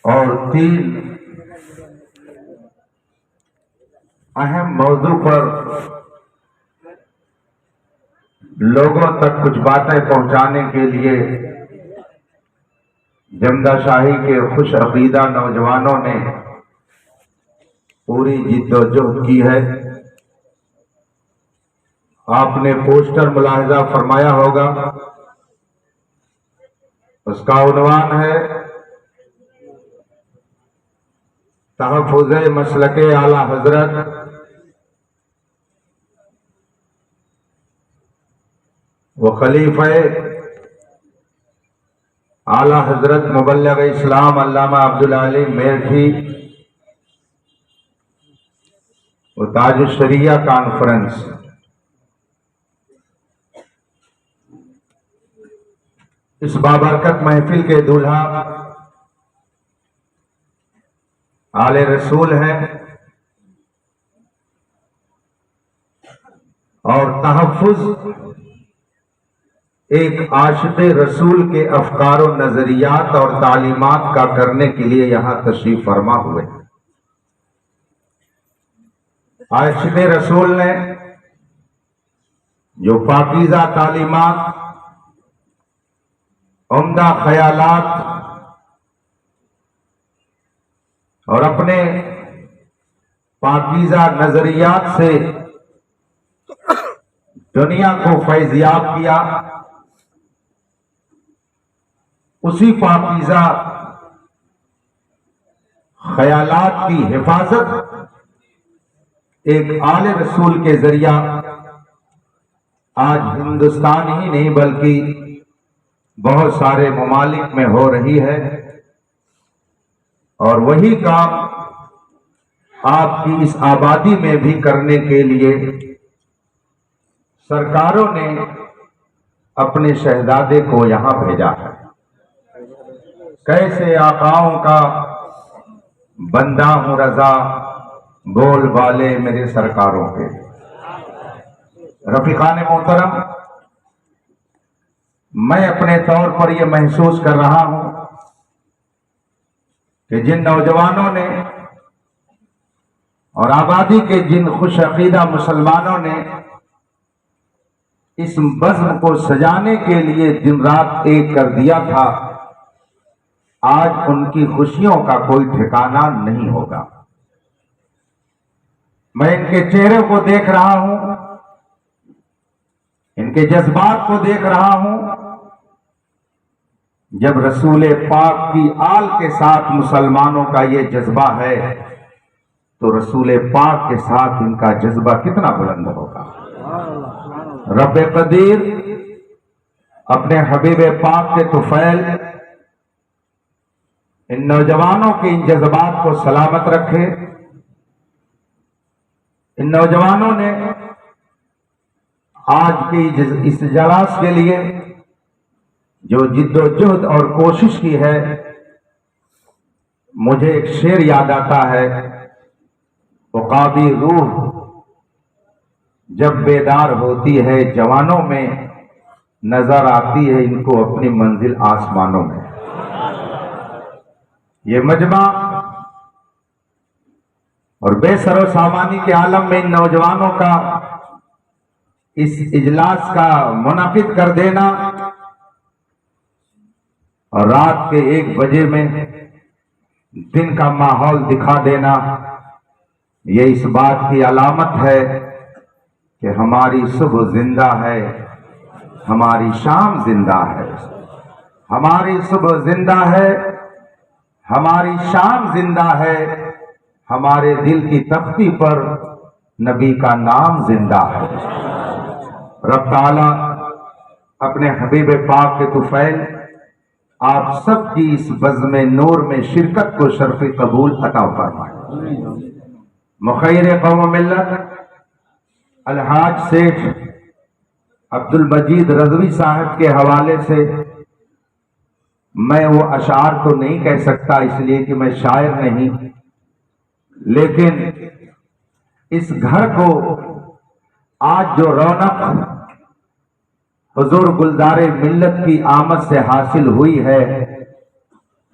اور 3 اہم موضوع پر لوگوں تک کچھ باتیں پہنچانے کے لیے جمدہ شاہی کے خوش عقیدہ نوجوانوں نے پوری جد و جہد کی ہے۔ آپ نے پوسٹر ملاحظہ فرمایا ہوگا، اس کا عنوان ہے تحفظ مسلک اعلی حضرت و خلیفہ اعلی حضرت مبلغ اسلام علامہ عبدالعلی میرٹھی و تاج الشریعہ کانفرنس۔ اس بابرکت محفل کے دولہا آل رسول ہیں اور تحفظ ایک عاشق رسول کے افکار و نظریات اور تعلیمات کا کرنے کے لیے یہاں تشریف فرما ہوئے۔ عاشق رسول نے جو پاکیزہ تعلیمات، عمدہ خیالات اور اپنے پاکیزہ نظریات سے دنیا کو فیضیاب کیا، اسی پاکیزہ خیالات کی حفاظت ایک آل رسول کے ذریعہ آج ہندوستان ہی نہیں بلکہ بہت سارے ممالک میں ہو رہی ہے، اور وہی کام آپ کی اس آبادی میں بھی کرنے کے لیے سرکاروں نے اپنے شہزادے کو یہاں بھیجا ہے۔ کیسے آقاؤں کا بندہ ہوں رضا، بول بالے میرے سرکاروں کے۔ رفیقان محترم، میں اپنے طور پر یہ محسوس کر رہا ہوں کہ جن نوجوانوں نے اور آبادی کے جن خوش عقیدہ مسلمانوں نے اس بزم کو سجانے کے لیے دن رات ایک کر دیا تھا، آج ان کی خوشیوں کا کوئی ٹھکانہ نہیں ہوگا۔ میں ان کے چہرے کو دیکھ رہا ہوں، ان کے جذبات کو دیکھ رہا ہوں۔ جب رسول پاک کی آل کے ساتھ مسلمانوں کا یہ جذبہ ہے تو رسول پاک کے ساتھ ان کا جذبہ کتنا بلند ہوگا۔ رب قدیر اپنے حبیب پاک کے طفیل ان نوجوانوں کے ان جذبات کو سلامت رکھے۔ ان نوجوانوں نے آج کی اس اجلاس کے لیے جو جد و جہد اور کوشش کی ہے، مجھے ایک شعر یاد آتا ہے، عقابی روح جب بیدار ہوتی ہے جوانوں میں، نظر آتی ہے ان کو اپنی منزل آسمانوں میں۔ یہ مجمع اور بے سر و سامانی کے عالم میں ان نوجوانوں کا اس اجلاس کا منعقد کر دینا اور رات کے 1 بجے میں دن کا ماحول دکھا دینا، یہ اس بات کی علامت ہے کہ ہماری صبح زندہ ہے، ہماری شام زندہ ہے، ہماری صبح زندہ ہے، ہماری شام زندہ ہے، ہمارے دل کی تختی پر نبی کا نام زندہ ہے۔ رب تعالی اپنے حبیب پاک کے طفیل آپ سب کی اس بزم نور میں شرکت کو شرف قبول عطا فرمائے۔ مخیر قوم ملت الحاج شیخ عبد المجید رضوی صاحب کے حوالے سے میں وہ اشعار تو نہیں کہہ سکتا، اس لیے کہ میں شاعر نہیں، لیکن اس گھر کو آج جو رونق حضور گلزار ملت کی آمد سے حاصل ہوئی ہے،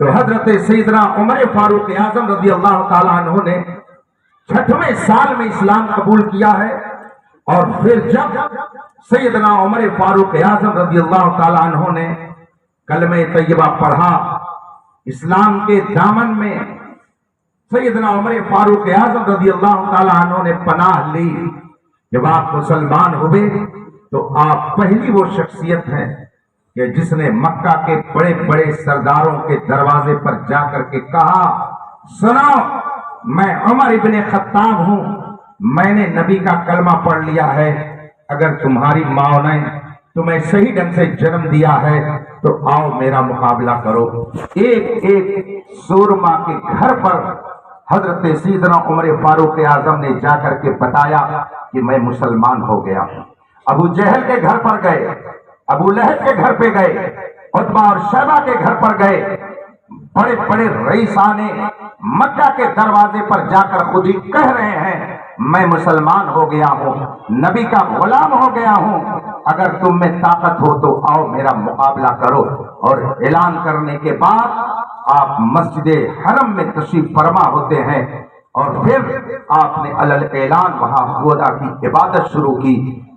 تو حضرت سیدنا عمر فاروق اعظم رضی اللہ تعالیٰ عنہ نے 6ویں سال میں اسلام قبول کیا ہے، اور پھر جب سیدنا عمر فاروق اعظم رضی اللہ تعالیٰ عنہ نے کلمہ طیبہ پڑھا، اسلام کے دامن میں سیدنا عمر فاروق اعظم رضی اللہ تعالیٰ عنہ نے پناہ لی، جب آپ مسلمان ہوئے تو آپ پہلی وہ شخصیت ہیں کہ جس نے مکہ کے بڑے بڑے سرداروں کے دروازے پر جا کر کے کہا، سنو میں عمر ابن خطاب ہوں، میں نے نبی کا کلمہ پڑھ لیا ہے، اگر تمہاری ماں نے تمہیں صحیح ڈھنگ سے جنم دیا ہے تو آؤ میرا مقابلہ کرو۔ ایک ایک سورما کے گھر پر حضرت سیدنا عمر فاروق اعظم نے جا کر کے بتایا کہ میں مسلمان ہو گیا ہوں۔ ابو جہل کے گھر پر گئے، ابو لہب کے گھر پہ گئے، عتبہ اور شیبہ کے گھر پر گئے، بڑے بڑے رئیسانے مکہ کے دروازے پر جا کر خود ہی کہہ رہے ہیں میں مسلمان ہو گیا ہوں، نبی کا غلام ہو گیا ہوں، اگر تم میں طاقت ہو تو آؤ میرا مقابلہ کرو۔ اور اعلان کرنے کے بعد آپ مسجد حرم میں تشریف فرما ہوتے ہیں، اور پھر آپ نے علل اعلان وہاں خدا کی عبادت شروع کی۔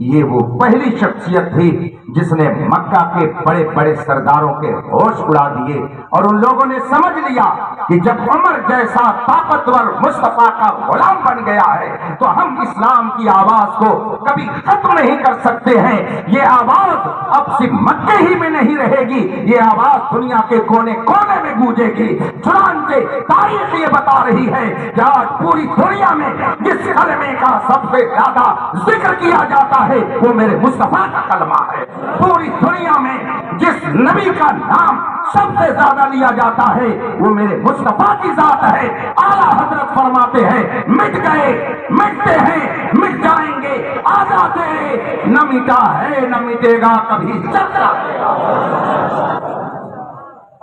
یہ وہ پہلی شخصیت تھی جس نے مکہ کے بڑے بڑے سرداروں کے ہوش اڑا دیے، اور ان لوگوں نے سمجھ لیا کہ جب عمر جیسا طاقتور مصطفیٰ کا غلام بن گیا ہے تو ہم اسلام کی آواز کو کبھی ختم نہیں کر سکتے ہیں۔ یہ آواز اب صرف مکے ہی میں نہیں رہے گی، یہ آواز دنیا کے کونے کونے میں گونجے گی۔ چنانچہ تاریخ یہ بتا رہی ہے کہ آج پوری دنیا میں جس کلمے کا سب سے زیادہ ذکر کیا جاتا ہے وہ میرے مصطفیٰ کا کلمہ ہے۔ پوری دنیا میں جس نبی کا نام سب سے زیادہ لیا جاتا ہے وہ میرے مصطفیٰ کی ذات ہے۔ اعلیٰ حضرت فرماتے ہیں مٹ گئے، مٹتے ہیں، مٹ جائیں گے، آزاد ہے، نہ مٹا ہے نہ مٹے گا، کبھی چلتا رہے گا۔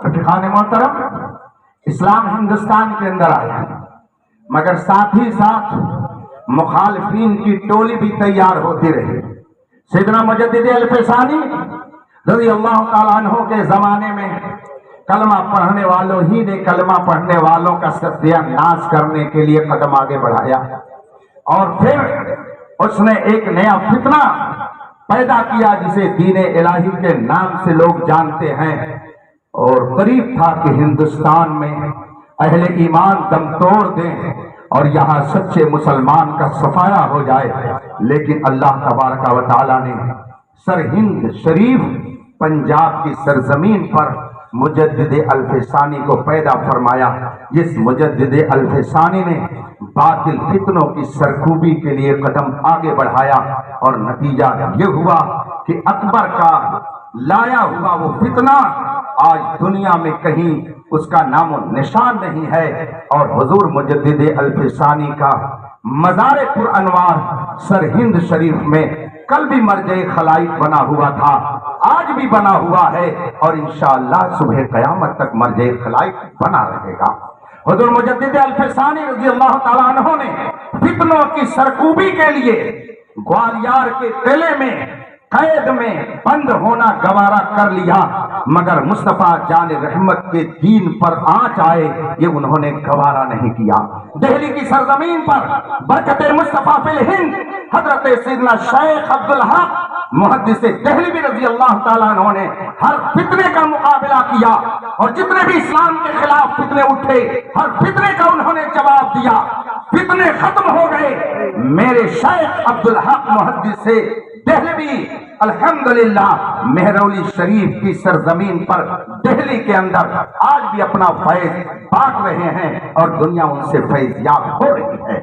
رفیقان محترم، اسلام ہندوستان کے اندر آیا مگر ساتھ ہی ساتھ مخالفین کی ٹولی بھی تیار ہوتی رہی۔ سیدنا مجدد الفسانی رضی اللہ تعالیٰ عنہ کے زمانے میں کلمہ پڑھنے والوں ہی نے کلمہ پڑھنے والوں کا ستیہ ناش کرنے کے لیے قدم آگے بڑھایا، اور پھر اس نے ایک نیا فتنہ پیدا کیا جسے دین الہی کے نام سے لوگ جانتے ہیں، اور قریب تھا کہ ہندوستان میں اہل ایمان دم توڑ دیں اور یہاں سچے مسلمان کا صفایا ہو جائے، لیکن اللہ تبارک و تعالیٰ نے سرہند شریف پنجاب کی سرزمین پر مجدد الفسانی کو پیدا فرمایا، جس مجدد الفسانی نے باطل فتنوں کی سرکوبی کے لیے قدم آگے بڑھایا، اور نتیجہ یہ ہوا کہ اکبر کا لایا ہوا وہ فتنہ آج دنیا میں کہیں اس کا نام و نشان نہیں ہے، اور حضور مجدد الفسانی کا مزار پر انوار سرہند شریف میں کل بھی مرجع خلائق بنا ہوا تھا، آج بھی بنا ہوا ہے، اور انشاءاللہ صبح قیامت تک مرجع خلائق بنا رہے گا۔ حضور مجدد الفسانی رضی اللہ تعالیٰ عنہ نے فتنوں کی سرکوبی کے لیے گوالیار کے قلعے میں قید میں بند ہونا گوارا کر لیا، مگر مصطفیٰ جان رحمت کے دین پر آنچ آئے یہ انہوں نے گوارا نہیں کیا۔ دہلی کی سرزمین پر برکت مصطفیٰ فی الہند حضرت سیدنا شیخ عبدالحق محدث دہلوی رضی اللہ تعالیٰ عنہ نے ہر فتنے کا مقابلہ کیا، اور جتنے بھی اسلام کے خلاف فتنے اٹھے ہر فتنے کا انہوں نے جواب دیا، فتنے ختم ہو گئے۔ میرے شیخ عبدالحق محدث دہلوی الحمدللہ مہرولی شریف کی سرزمین پر دہلی کے اندر آج بھی اپنا فیض بانٹ رہے ہیں، اور دنیا ان سے فیض یاب ہو رہی ہے۔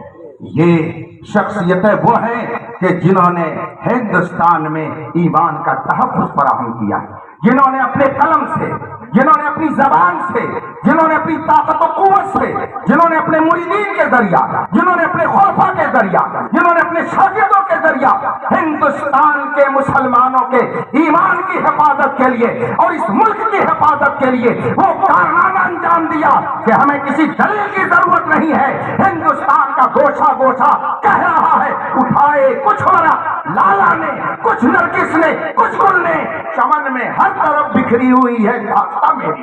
یہ شخصیتیں وہ ہیں کہ جنہوں نے ہندوستان میں ایمان کا تحفظ فراہم کیا، جنہوں نے اپنے قلم سے، جنہوں نے اپنی زبان سے، جنہوں نے اپنی طاقت و قوت سے، جنہوں نے اپنے مریدین کے ذریعہ، جنہوں نے اپنے خلفاء کے ذریعہ، جنہوں نے اپنے شاگردوں کے ذریعہ ہندوستان کے مسلمانوں کے ایمان کی حفاظت کے لیے اور اس ملک کی حفاظت کے لیے وہ کارنامہ انجام دیا کہ ہمیں کسی دلیل کی ضرورت نہیں ہے۔ ہندوستان کا گوشہ گوشہ کہہ رہا ہے اٹھائے کچھ ہورا لالا نے، کچھ نرگس نے، کچھ گل نے، چمن میں ہر طرف بکھری ہوئی ہے داستہ میری۔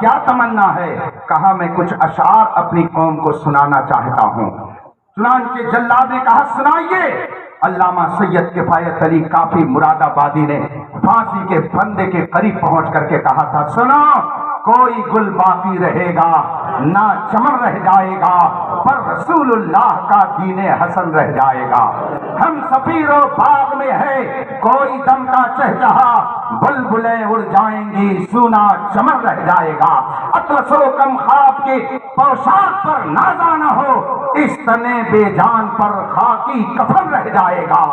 کیا تمنا ہے؟ کہا میں کچھ اشعار اپنی قوم کو سنانا چاہتا ہوں۔ چنانچہ جلاد نے کہا سنائیے۔ علامہ سید کفایت علی کافی مراد آبادی نے پھانسی کے پھندے کے قریب پہنچ کر کے کہا تھا سنو، کوئی گل باقی رہے گا نہ چمن رہ جائے گا، پر رسول اللہ کا دین حسن رہ جائے گا۔ ہم سفیر و باغ میں ہے کوئی دم کا چہچہا، بلبلیں اڑ جائیں گی سونا چمن رہ جائے گا۔ اطلس و کم خواب کے پوشاک پر نازا نہ ہو، اس تنے بے جان پر خاکی کفن رہ جائے گا۔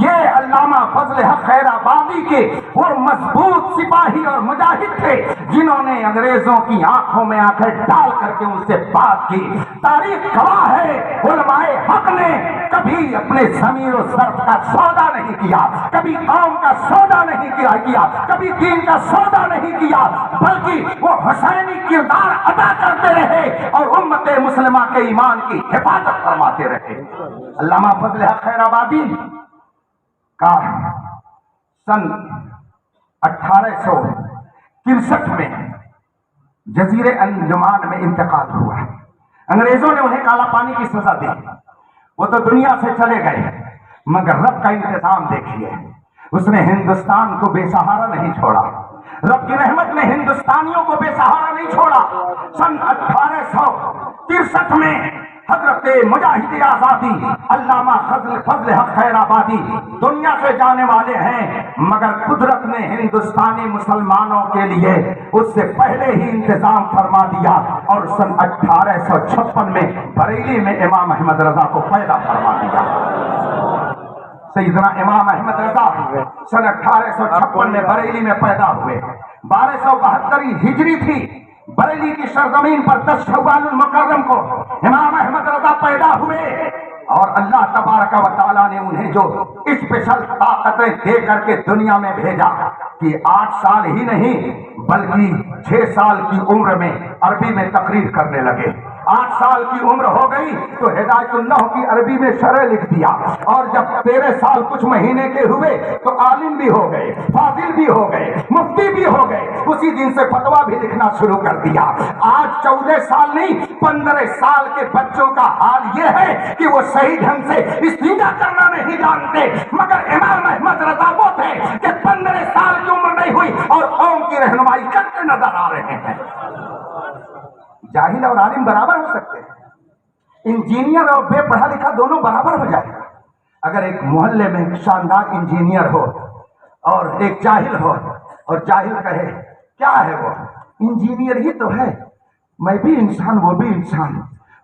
یہ علامہ فضل حق خیر آبادی کے وہ مضبوط سپاہی اور مجاہد تھے جنہوں نے انگریزوں کی آنکھوں میں آنکھیں ڈال کر کے ان سے بات کی۔ تاریخ گواہ ہے علماء حق نے کبھی اپنے ضمیر و صرف کا سودا نہیں کیا، کبھی قوم کا سودا نہیں کیا، کبھی دین کا سودا نہیں کیا، بلکہ وہ حسینی کردار ادا کرتے رہے اور امت مسلمہ کے ایمان کی حفاظت فرماتے رہے۔ علامہ فضل حق خیر آبادی کا سن 1863 میں جزیرے انڈمان میں انتقال ہوا۔ انگریزوں نے انہیں کالا پانی کی سزا دی، وہ تو دنیا سے چلے گئے، مگر رب کا انتظام دیکھیے، اس نے ہندوستان کو بے سہارا نہیں چھوڑا، رب کی رحمت نے ہندوستانیوں کو بے سہارا نہیں چھوڑا۔ سن 1863 میں حضرت مجاہد آزادی علامہ فضل حق خیر آبادی دنیا سے جانے والے ہیں، مگر قدرت نے ہندوستانی مسلمانوں کے لیے اس سے پہلے ہی انتظام فرما دیا اور سن 1856 میں بریلی میں امام احمد رضا کو پیدا فرما دیا۔ سیدنا امام احمد رضا سن 1856 میں بریلی میں پیدا ہوئے۔ 1272 ہجری تھی، بریلی کی سرزمین پر 10 شوال المکرم کو امام احمد رضا پیدا ہوئے، اور اللہ تبارک و تعالیٰ نے انہیں جو اسپیشل طاقتیں دے کر کے دنیا میں بھیجا کہ 8 سال ہی نہیں بلکہ 6 سال کی عمر میں عربی میں تقریر کرنے لگے۔ 8 سال کی عمر ہو گئی تو ہدایت اللہ کی عربی میں شرح لکھ دیا، اور جب 13 سال کچھ مہینے کے ہوئے تو عالم بھی ہو گئے، فاضل بھی ہو گئے، مفتی بھی ہو گئے، اسی دن سے فتویٰ بھی لکھنا شروع کر دیا۔ آج 14 سال نہیں 15 سال کے بچوں کا حال یہ ہے کہ وہ صحیح ڈھنگ سے استنجا کرنا نہیں جانتے، مگر امام احمد رضا وہ تھے کہ 15 سال کی عمر نہیں ہوئی اور قوم کی رہنمائی کرتے نظر آ رہے ہیں۔ جاہل اور عالم برابر ہو سکتے ہیں، انجینئر اور بے پڑھا لکھا دونوں برابر ہو جائے گا۔ اگر ایک محلے میں شاندار انجینئر ہو اور ایک جاہل ہو، اور جاہل کہے کیا ہے وہ انجینئر ہی تو ہے، میں بھی انسان وہ بھی انسان،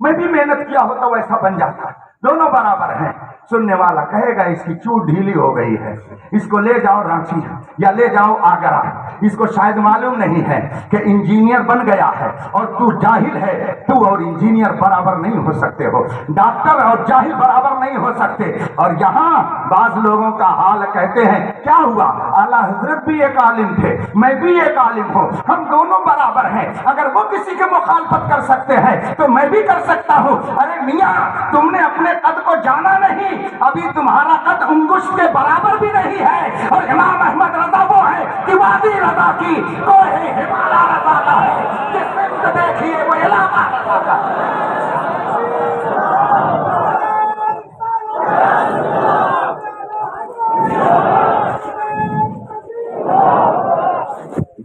میں بھی محنت کیا ہوتا ویسا بن جاتا، دونوں برابر ہیں۔ سننے والا کہے گا اس کی چوٹ ڈھیلی ہو گئی ہے، اس کو لے جاؤ رانچی یا لے جاؤ آگرہ، اس کو شاید معلوم نہیں ہے کہ انجینئر بن گیا ہے اور تو جاہل ہے۔ تو اور انجینئر برابر نہیں ہو سکتے ہو، ڈاکٹر اور جاہل برابر نہیں ہو سکتے۔ اور یہاں بعض لوگوں کا حال کہتے ہیں کیا ہوا، اعلیٰ حضرت بھی ایک عالم تھے، میں بھی ایک عالم ہوں، ہم دونوں برابر ہیں، اگر وہ کسی کی مخالفت کر سکتے ہیں تو میں بھی کر سکتا ہوں۔ ارے میاں تم نے اپنے قد کو جانا نہیں، ابھی تمہارا قد انگشت کے برابر بھی نہیں ہے، اور امام احمد رضا وہ ہے کہ وادی رضا کی کوہ ہمالا رضا کا ہے، جس سے دیکھیے وہ علاقہ رضا کا ہے۔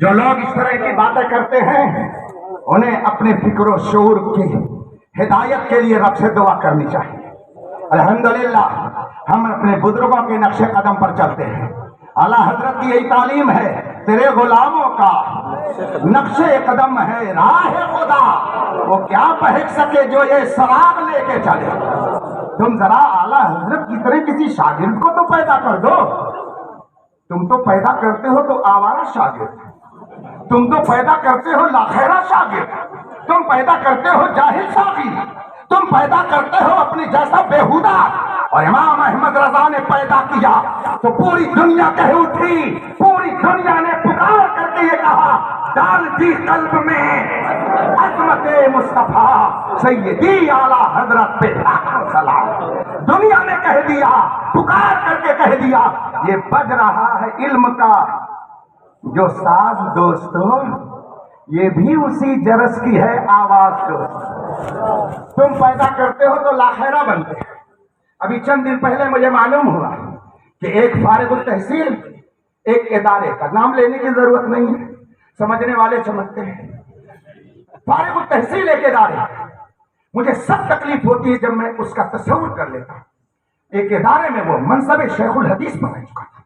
جو لوگ اس طرح کی باتیں کرتے ہیں انہیں اپنے فکر و شعور کی ہدایت کے لیے رب سے دعا کرنی چاہیے۔ الحمدللہ ہم اپنے بزرگوں کے نقش قدم پر چلتے ہیں۔ اعلیٰ حضرت کی یہی تعلیم ہے، تیرے غلاموں کا نقش قدم ہے راہ خدا، وہ کیا بہک سکے جو یہ سراغ لے کے چلے۔ تم ذرا اعلیٰ حضرت کی طرح کسی شاگرد کو تو پیدا کر دو، تم تو پیدا کرتے ہو تو آوارہ شاگرد، تم تو پیدا کرتے ہو لاخیرہ شاگرد، تم پیدا کرتے ہو جاہل شاگرد، تم پیدا کرتے ہو اپنی جیسا بےہودہ۔ اور امام احمد رضا نے پیدا کیا تو پوری دنیا کہہ اٹھی، پوری دنیا نے پکار کر کے یہ کہا ڈال دی قلب میں عظمت مصطفیٰ سیدی اعلیٰ حضرت پہ لاکھوں سلام۔ دنیا نے کہہ دیا، پکار کر کے کہہ دیا، یہ بج رہا ہے علم کا جو ساز دوستو، یہ بھی اسی جرس کی ہے آواز کو. تم پیدا کرتے ہو تو لاخیرہ بنتے ہیں. ابھی چند دن پہلے مجھے معلوم ہوا کہ ایک فارغ التحصیل ایک ادارے کا نام لینے کی ضرورت نہیں ہے, سمجھنے والے سمجھتے ہیں. فارغ التحصیل ایک ادارے, مجھے سب تکلیف ہوتی ہے جب میں اس کا تصور کر لیتا ہوں. ایک ادارے میں وہ منصب شیخ الحدیث پر رہ چکا تھا,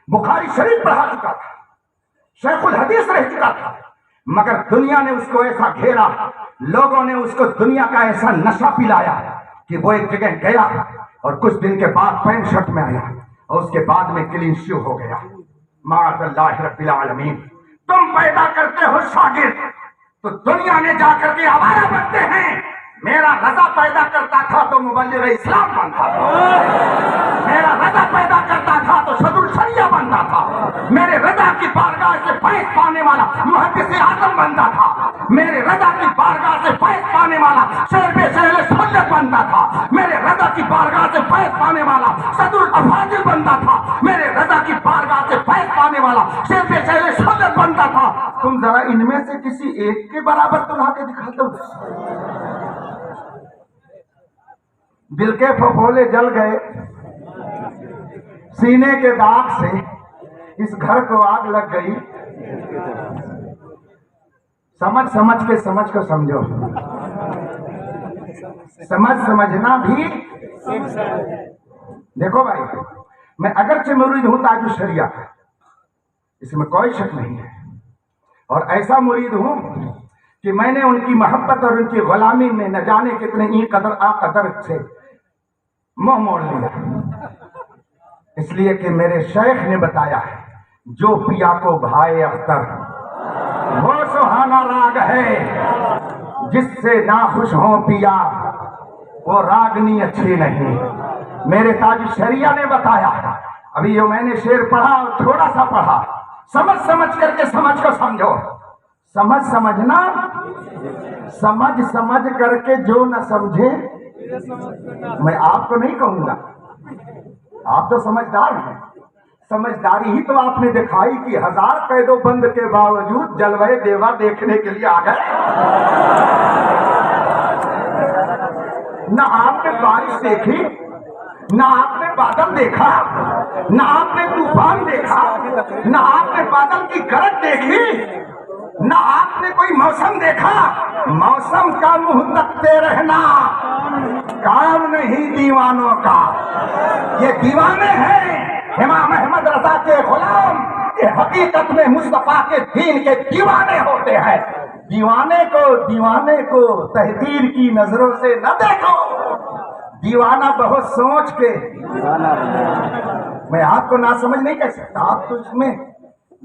بخاری شریف پڑھا چکا تھا, شیخ الحدیث رہ چکا تھا, مگر دنیا نے اس کو ایسا گھیرا, لوگوں نے اس کو دنیا کا ایسا نشہ پلایا کہ وہ ایک جگہ گیا اور کچھ دن کے بعد پینٹ شرٹ میں آیا اور اس کے بعد میں کلین شو ہو گیا. معاذ اللہ رب العالمین. تم پیدا کرتے ہو شاگرد تو دنیا نے جا کر کے آوارہ بنتے ہیں. میرا رضا پیدا کرتا تھا تو مبلغ اسلام بنتا تھا, میرا رضا پیدا کرتا تھا تو صدر الشریعہ بنتا تھا, میرے رضا کی بارگاہ سے فیض پانے والا محدث اعظم بنتا تھا, میرے رضا کی بارگاہ سے فیض پانے والا شیخ اہل سنت بنتا تھا, میرے رضا کی بارگاہ سے فیض پانے والا صدر الافاضل بنتا تھا, میرے رضا کی بارگاہ سے فیض پانے والا شیخ اہل سنت بنتا تھا. تم ذرا ان میں سے کسی ایک کے برابر تو لا کے دکھا دو. دل کے پھپھولے جل گئے, سینے کے داغ سے اس گھر کو آگ لگ گئی. سمجھ کے سمجھ کو سمجھو, سمجھنا بھی. دیکھو بھائی, میں اگرچہ مرید ہوں تاج الشریعہ کا, اس میں کوئی شک نہیں ہے, اور ایسا مرید ہوں کہ میں نے ان کی محبت اور ان کی غلامی میں نہ جانے کتنے ای قدر آ قدر سے منہ موڑ لیا. اس لیے کہ میرے شیخ نے بتایا ہے, جو پیا کو بھائے اختر وہ سہانا راگ ہے, جس سے ناخوش ہو پیا وہ راگنی اچھی نہیں. میرے تاج الشریعہ نے بتایا. ابھی جو میں نے شعر پڑھا اور تھوڑا سا پڑھا, سمجھ کر کے سمجھ کو سمجھو. سمجھنا, سمجھ کر کے جو نہ سمجھے, میں آپ کو نہیں کہوں گا, آپ تو سمجھدار ہیں. سمجھداری ہی تو آپ نے دکھائی کہ 1000 قید و بند کے باوجود جلوے دیوا دیکھنے کے لیے آ گئے. نہ آپ نے بارش دیکھی, نہ آپ نے بادل دیکھا, نہ آپ نے طوفان دیکھا, نہ آپ نے بادل کی گرج دیکھی, نہ آپ نے کوئی موسم دیکھا. موسم کا منہ تکتے رہنا کام نہیں دیوانوں کا. یہ دیوانے ہیں امام احمد رضا کے غلام, یہ حقیقت میں مصطفیٰ کے دین کے دیوانے ہوتے ہیں. دیوانے کو تحقیر کی نظروں سے نہ دیکھو. دیوانہ بہت سوچ کے, میں آپ کو نہ سمجھ نہیں کہہ سکتا. آپ تو اس میں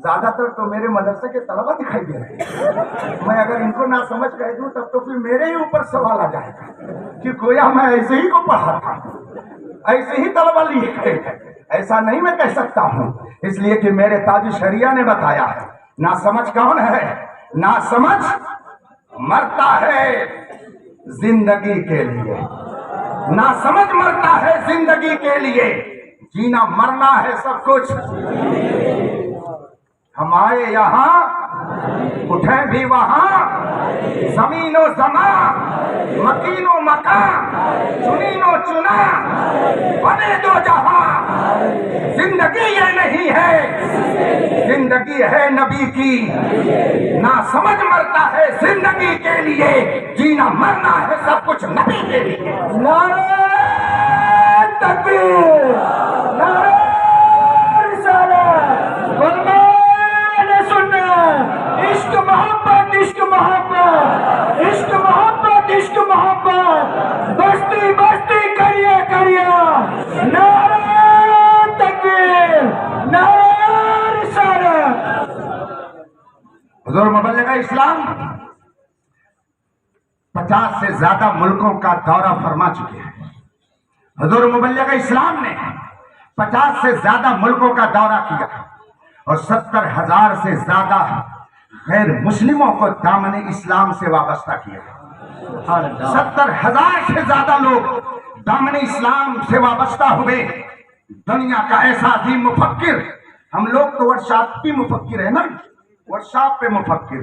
زیادہ تر تو میرے مدرسے کے طلبہ دکھائی دے رہے ہیں. میں اگر ان کو نہ سمجھ کہہ دوں تب تو پھر میرے ہی اوپر سوال آ جائے گا کہ گویا میں ایسے ہی کو پڑھا تھا, ایسے ہی طلبہ لیے گئے. ایسا نہیں میں کہہ سکتا ہوں, اس لیے کہ میرے تاج الشریعہ نے بتایا ہے. نہ سمجھ کون ہے؟ نہ سمجھ مرتا ہے زندگی کے لیے, نہ سمجھ مرتا ہے زندگی کے لیے. جینا مرنا ہے سب کچھ. ہم آئے یہاں اٹھیں بھی وہاں, زمین و زمان مکین و مکان چنین و چنا بنے دو جہاں. زندگی یہ نہیں ہے, زندگی ہے نبی کی. نہ سمجھ مرتا ہے زندگی کے لیے, جینا مرنا ہے سب کچھ نبی کے لیے. نعرہ تکبیر, نعرہ رسالت, فرمان سنت, عشق محبت, عشق محبت, عشق محبت, عشق محبت, بستی بستی کریے. نعرہ تکبیر, نعرہ رسالت. حضور مبلغ اسلام 50 سے زیادہ ملکوں کا دورہ فرما چکے ہیں. حضور مبلغ اسلام نے 50 سے زیادہ ملکوں کا دورہ کیا اور 70,000 سے زیادہ غیر مسلموں کو دامن اسلام سے وابستہ کیا. 70,000 سے زیادہ لوگ دامن اسلام سے وابستہ ہوئے. دنیا کا ایسا عظیم مفکر, ہم لوگ تو ورکشاپ کی مفکر ہے نا, ورکشاپ پہ مفکر,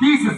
30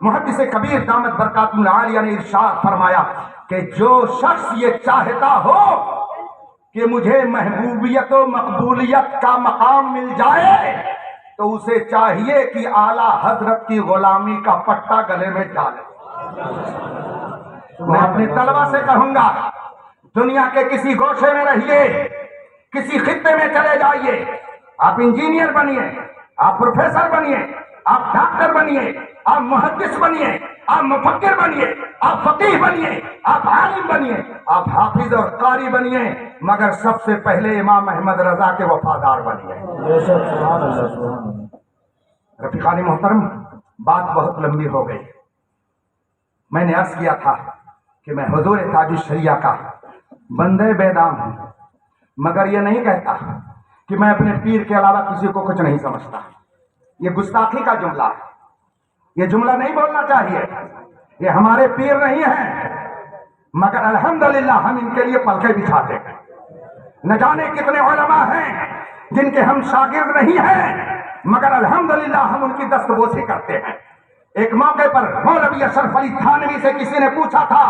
محدث کبیر دامت برکاتہ العالیہ نے ارشاد فرمایا کہ جو شخص یہ چاہتا ہو کہ مجھے محبوبیت و مقبولیت کا مقام مل جائے تو اسے چاہیے کہ اعلیٰ حضرت کی غلامی کا پٹا گلے میں ڈالے۔ میں اپنے طلبہ سے کہوں گا، دنیا کے کسی گوشے میں رہیے، کسی خطے میں چلے جائیے، آپ انجینئر بنیے، آپ پروفیسر بنیے، آپ ڈاکٹر بنیے، آپ محدث بنیے، آپ مفکر بنیے، آپ فقیہ بنیے، آپ عالم بنیے، آپ حافظ اور قاری بنیے، مگر سب سے پہلے امام احمد رضا کے وفادار بنیے۔ رفیقان محترم، بات بہت لمبی ہو گئی۔ میں نے عرض کیا تھا کہ میں حضور تاج الشریعہ کا بندے بے دام ہوں، مگر یہ نہیں کہتا کہ میں اپنے پیر کے علاوہ کسی کو کچھ نہیں سمجھتا۔ یہ گستاخی کا جملہ ہے، یہ جملہ نہیں بولنا چاہیے۔ یہ ہمارے پیر نہیں ہیں، مگر الحمدللہ ہم ان کے لیے پلکیں بچھاتے ہیں۔ نہ جانے کتنے علماء ہیں جن کے ہم شاگرد نہیں ہیں، مگر الحمدللہ ہم ان کی دستبوسی کرتے ہیں۔ ایک موقع پر مولوی اشرف علی تھانوی سے کسی نے پوچھا تھا،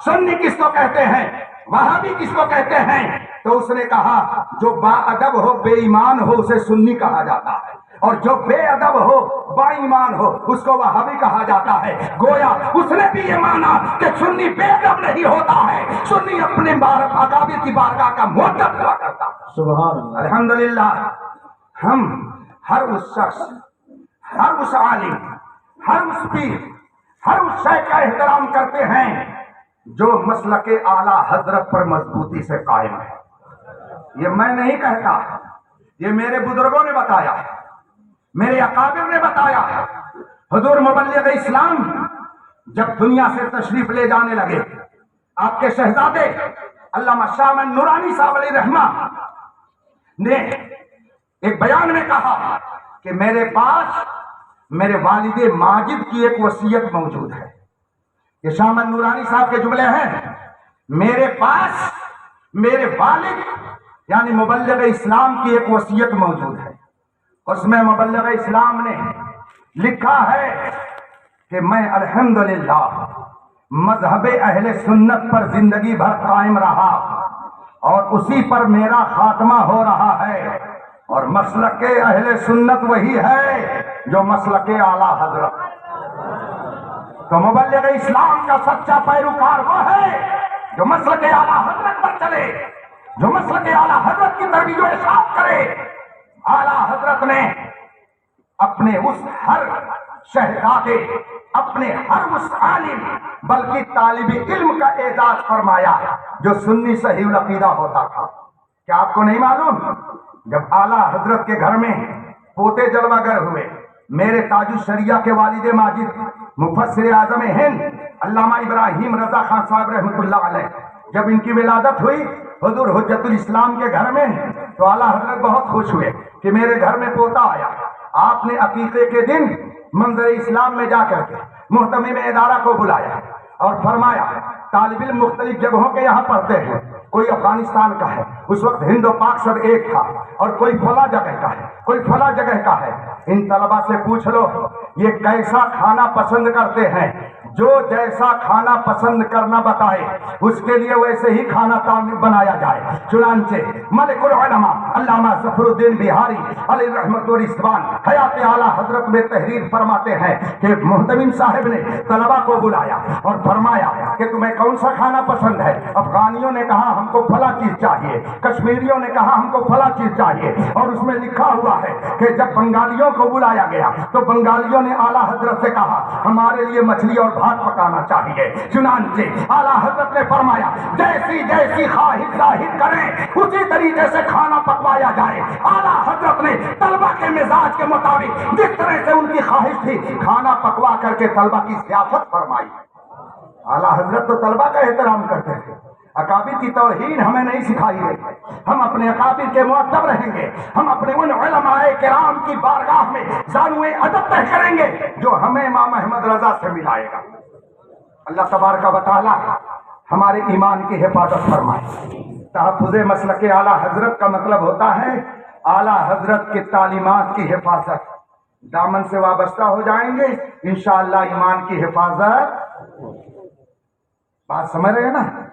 سنی کس کو کہتے ہیں، وہابی کس کو کہتے ہیں؟ تو اس نے کہا جو با ادب ہو، بے ایمان ہو، اسے سنی کہا جاتا ہے، اور جو بے ادب ہو، با ایمان ہو، اس کو وہابی کہا جاتا ہے۔ گویا اس نے بھی یہ مانا کہ سنی بے ادب نہیں ہوتا ہے، سنی اپنے اکابر کی بارگاہ کا مؤدب ہوا کرتا ہے۔ سبحان اللہ۔ الحمدللہ ہم ہر اس شخص، ہر اس عالم، ہر اس پیر، ہر اس شیخ کا احترام کرتے ہیں جو مسلک اعلیٰ حضرت پر مضبوطی سے قائم ہے۔ یہ میں نہیں کہتا، یہ میرے بزرگوں نے بتایا، میرے اکابر نے بتایا۔ حضور مبلغ اسلام جب دنیا سے تشریف لے جانے لگے، آپ کے شہزادے علامہ شاہ من نورانی صاحب علیہ رحمہ نے ایک بیان میں کہا کہ میرے پاس میرے والد ماجد کی ایک وصیت موجود ہے۔ یہ شاہ من نورانی صاحب کے جملے ہیں، میرے پاس میرے والد یعنی مبلغ اسلام کی ایک وصیت موجود ہے۔ اس میں مبلغ اسلام نے لکھا ہے کہ میں الحمدللہ مذہب اہل سنت پر زندگی بھر قائم رہا اور اسی پر میرا خاتمہ ہو رہا ہے، اور مسلک اہل سنت وہی ہے جو مسلک اعلیٰ حضرت۔ تو مبلغ اسلام کا سچا پیروکار وہ ہے جو مسلک اعلیٰ حضرت پر چلے، جو مسلک اعلیٰ حضرت کی ترویج و ارشاد کرے۔ اعلیٰ حضرت نے اپنے اس ہر شہزادے، اپنے ہر اس عالم بلکہ طالب علم کا اعزاز فرمایا جو سنی صحیح العقیدہ ہوتا تھا۔ کیا آپ کو نہیں معلوم جب اعلیٰ حضرت کے گھر میں پوتے جلوہ گر ہوئے، میرے تاج الشریعہ کے والد ماجد مفسر اعظم ہند علامہ ابراہیم رضا خان صاحب رحمۃ اللہ علیہ، جب ان کی ولادت ہوئی حضور حجت الاسلام کے گھر میں، تو اعلیٰ حضرت بہت خوش ہوئے کہ میرے گھر میں پوتا آیا۔ آپ نے عقیقے کے دن منظر اسلام میں جا کر کے محتمم ادارہ کو بلایا اور فرمایا طالب علم مختلف جگہوں کے یہاں پڑھتے ہیں، کوئی افغانستان کا ہے، اس وقت ہند و پاک سب ایک تھا، اور کوئی فلاں جگہ کا ہے، کوئی فلاں جگہ کا ہے، ان طلبہ سے پوچھ لو یہ کیسا کھانا پسند کرتے ہیں، جو جیسا کھانا پسند کرنا بتائے اس کے لیے ویسے ہی کھانا بنایا جائے۔ چنانچہ ملک العلماء علامہ ظفر الدین بہاری علیہ رحمت و رضوان حیات اعلیٰ حضرت میں تحریر فرماتے ہیں کہ محتمم صاحب نے طلبہ کو بلایا اور فرمایا کہ تمہیں کون سا کھانا پسند ہے؟ افغانیوں نے کہا ہم کو فلاں چیز چاہیے، کشمیریوں نے کہا ہم کو فلاں چیز چاہیے، اور اس میں لکھا ہوا ہے کہ جب بنگالیوں کو بلایا گیا تو بنگالیوں نے اعلیٰ حضرت سے کہا ہمارے لیے مچھلی اور بھات پکانا چاہیے۔ چنانچہ اعلیٰ حضرت نے فرمایا جیسی جیسی خواہش ظاہر کریں اسی طریقے سے کھانا پکوایا جائے۔ اعلیٰ حضرت نے طلبہ کے مزاج کے مطابق جس طرح سے ان کی خواہش تھی کھانا پکوا کر کے طلبہ کی ضیافت فرمائی۔ اعلیٰ حضرت تو طلبہ کا احترام کرتے تھے، اکابر کی توہین ہمیں نہیں سکھائی گئی۔ ہم اپنے اکابر کے مؤدب رہیں گے، ہم اپنے ان علماء کرام کی بارگاہ میں زانوئے ادب طے کریں گے جو ہمیں امام احمد رضا سے ملائے گا۔ اللہ تبارک و تعالی ہمارے ایمان کی حفاظت فرمائے۔ تحفظ مسلک اعلیٰ حضرت کا مطلب ہوتا ہے اعلیٰ حضرت کی تعلیمات کی حفاظت، دامن سے وابستہ ہو جائیں گے انشاءاللہ ایمان کی حفاظت. بات سمجھ رہے ہیں نا؟